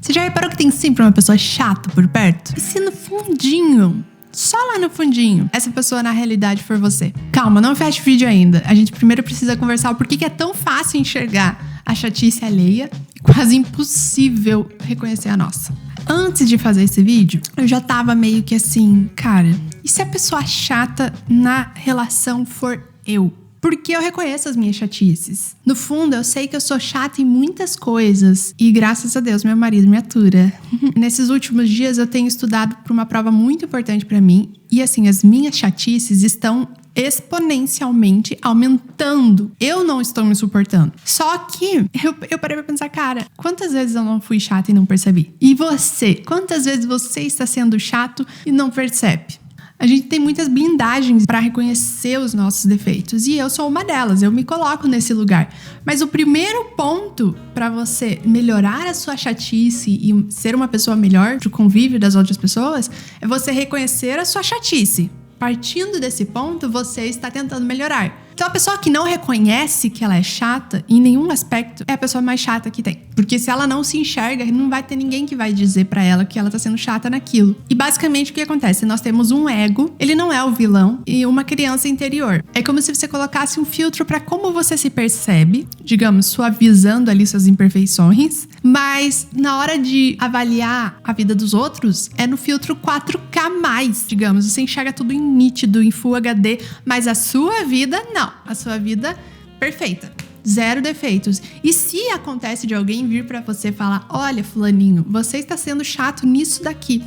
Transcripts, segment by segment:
Você já reparou que tem sempre uma pessoa chata por perto? E se no fundinho, só lá no fundinho, essa pessoa na realidade for você? Calma, não fecha o vídeo ainda. A gente primeiro precisa conversar o porquê que é tão fácil enxergar a chatice alheia e quase impossível reconhecer a nossa. Antes de fazer esse vídeo, eu já tava meio que assim, cara, e se a pessoa chata na relação for eu? Porque eu reconheço as minhas chatices. No fundo, eu sei que eu sou chata em muitas coisas. E graças a Deus, meu marido me atura. Nesses últimos dias, eu tenho estudado para uma prova muito importante para mim. E assim, as minhas chatices estão exponencialmente aumentando. Eu não estou me suportando. Só que eu parei pra pensar, cara, quantas vezes eu não fui chata e não percebi? E você? Quantas vezes você está sendo chato e não percebe? A gente tem muitas blindagens para reconhecer os nossos defeitos. E eu sou uma delas, eu me coloco nesse lugar. Mas o primeiro ponto para você melhorar a sua chatice e ser uma pessoa melhor de convívio das outras pessoas é você reconhecer a sua chatice. Partindo desse ponto, você está tentando melhorar. Então, a pessoa que não reconhece que ela é chata, em nenhum aspecto, é a pessoa mais chata que tem. Porque se ela não se enxerga, não vai ter ninguém que vai dizer pra ela que ela tá sendo chata naquilo. E basicamente o que acontece? Nós temos um ego, ele não é o vilão, e uma criança interior. É como se você colocasse um filtro pra como você se percebe, digamos, suavizando ali suas imperfeições, mas na hora de avaliar a vida dos outros, é no filtro 4K+, digamos. Você enxerga tudo em nítido, em Full HD, mas a sua vida, não. A sua vida, perfeita. 0 defeitos. E se acontece de alguém vir pra você falar, olha, fulaninho, você está sendo chato nisso daqui.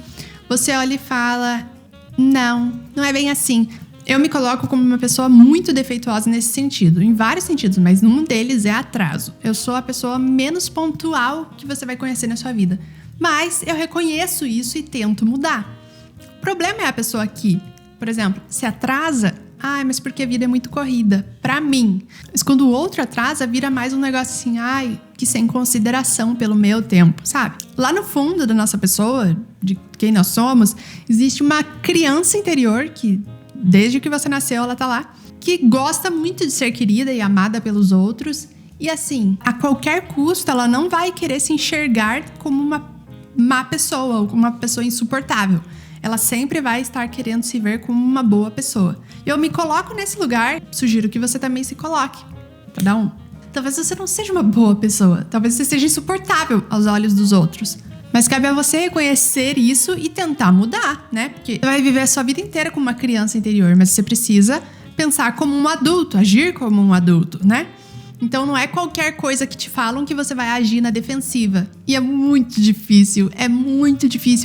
Você olha e fala, não é bem assim. Eu me coloco como uma pessoa muito defeituosa nesse sentido, em vários sentidos, mas um deles é atraso. Eu sou a pessoa menos pontual que você vai conhecer na sua vida. Mas eu reconheço isso e tento mudar. O problema é a pessoa que, por exemplo, se atrasa, mas porque a vida é muito corrida, pra mim. Mas quando o outro atrasa, vira mais um negócio assim, que sem consideração pelo meu tempo, sabe? Lá no fundo da nossa pessoa, de quem nós somos, existe uma criança interior que, desde que você nasceu, ela tá lá, que gosta muito de ser querida e amada pelos outros. E assim, a qualquer custo, ela não vai querer se enxergar como uma má pessoa ou como uma pessoa insuportável. Ela sempre vai estar querendo se ver como uma boa pessoa. Eu me coloco nesse lugar, sugiro que você também se coloque. Cada um. Talvez você não seja uma boa pessoa, talvez você seja insuportável aos olhos dos outros. Mas cabe a você reconhecer isso e tentar mudar, né? Porque você vai viver a sua vida inteira como uma criança interior, mas você precisa pensar como um adulto, agir como um adulto, né? Então não é qualquer coisa que te falam que você vai agir na defensiva. E é muito difícil,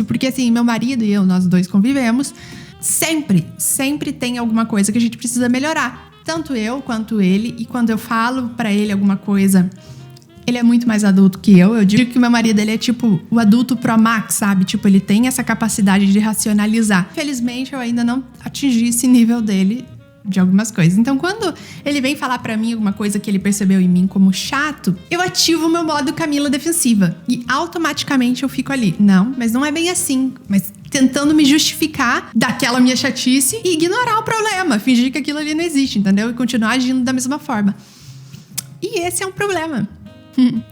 porque assim, meu marido e eu, nós dois convivemos, sempre tem alguma coisa que a gente precisa melhorar. Tanto eu quanto ele, e quando eu falo pra ele alguma coisa, ele é muito mais adulto que eu. Eu digo que meu marido, ele é tipo o adulto pro max, sabe? Tipo, ele tem essa capacidade de racionalizar. Felizmente, eu ainda não atingi esse nível dele de algumas coisas. Então, quando ele vem falar pra mim alguma coisa que ele percebeu em mim como chato, eu ativo o meu modo Camila defensiva. E automaticamente eu fico ali. Não, mas não é bem assim. Mas tentando me justificar daquela minha chatice e ignorar o problema. Fingir que aquilo ali não existe, entendeu? E continuar agindo da mesma forma. E esse é um problema.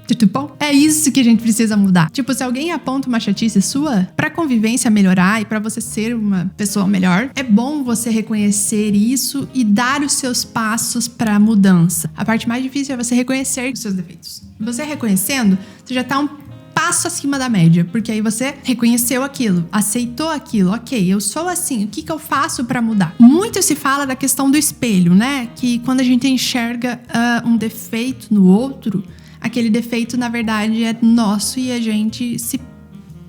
Tudo bom? É isso que a gente precisa mudar. Tipo, se alguém aponta uma chatice sua, pra convivência melhorar e pra você ser uma pessoa melhor, é bom você reconhecer isso e dar os seus passos pra mudança. A parte mais difícil é você reconhecer os seus defeitos. Você reconhecendo, você já tá um passo acima da média, porque aí você reconheceu aquilo, aceitou aquilo, ok, eu sou assim, o que eu faço pra mudar? Muito se fala da questão do espelho, né? Que quando a gente enxerga um defeito no outro, aquele defeito, na verdade, é nosso e a gente se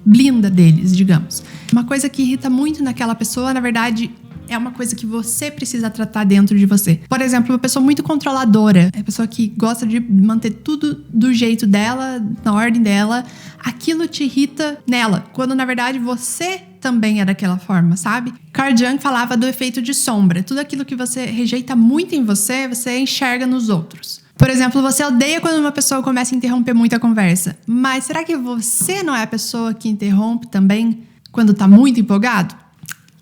blinda deles, digamos. Uma coisa que irrita muito naquela pessoa, na verdade, é uma coisa que você precisa tratar dentro de você. Por exemplo, uma pessoa muito controladora, é uma pessoa que gosta de manter tudo do jeito dela, na ordem dela, aquilo te irrita nela, quando, na verdade, você também é daquela forma, sabe? Carl Jung falava do efeito de sombra. Tudo aquilo que você rejeita muito em você, você enxerga nos outros. Por exemplo, você odeia quando uma pessoa começa a interromper muito a conversa. Mas será que você não é a pessoa que interrompe também quando tá muito empolgado?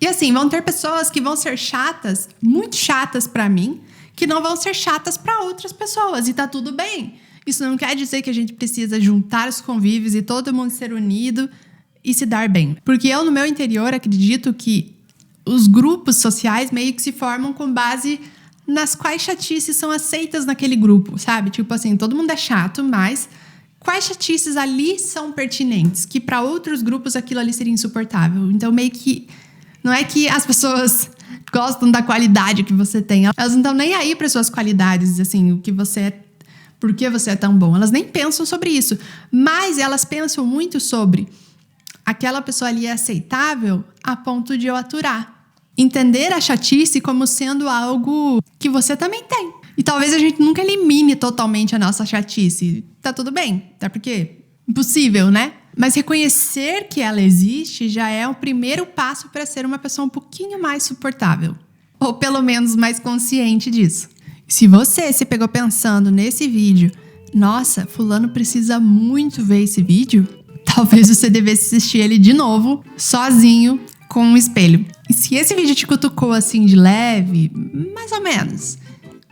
E assim, vão ter pessoas que vão ser chatas, muito chatas pra mim, que não vão ser chatas pra outras pessoas. E tá tudo bem. Isso não quer dizer que a gente precisa juntar os convívios e todo mundo ser unido e se dar bem. Porque eu, no meu interior, acredito que os grupos sociais meio que se formam com base nas quais chatices são aceitas naquele grupo, sabe? Tipo assim, todo mundo é chato, mas quais chatices ali são pertinentes, que para outros grupos aquilo ali seria insuportável. Então, meio que não é que as pessoas gostam da qualidade que você tem. Elas não estão nem aí para suas qualidades, assim, o que você é, por que você é tão bom. Elas nem pensam sobre isso. Mas elas pensam muito sobre aquela pessoa ali é aceitável a ponto de eu aturar. Entender a chatice como sendo algo que você também tem. E talvez a gente nunca elimine totalmente a nossa chatice. Tá tudo bem, até porque impossível, né? Mas reconhecer que ela existe já é o primeiro passo para ser uma pessoa um pouquinho mais suportável. Ou pelo menos mais consciente disso. Se você se pegou pensando nesse vídeo, nossa, fulano precisa muito ver esse vídeo, talvez você devesse assistir ele de novo, sozinho, com um espelho. E se esse vídeo te cutucou assim de leve, mais ou menos,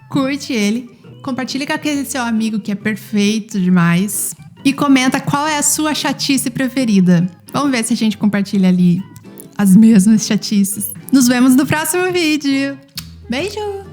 curte ele, compartilha com aquele seu amigo que é perfeito demais e comenta qual é a sua chatice preferida. Vamos ver se a gente compartilha ali as mesmas chatices. Nos vemos no próximo vídeo. Beijo!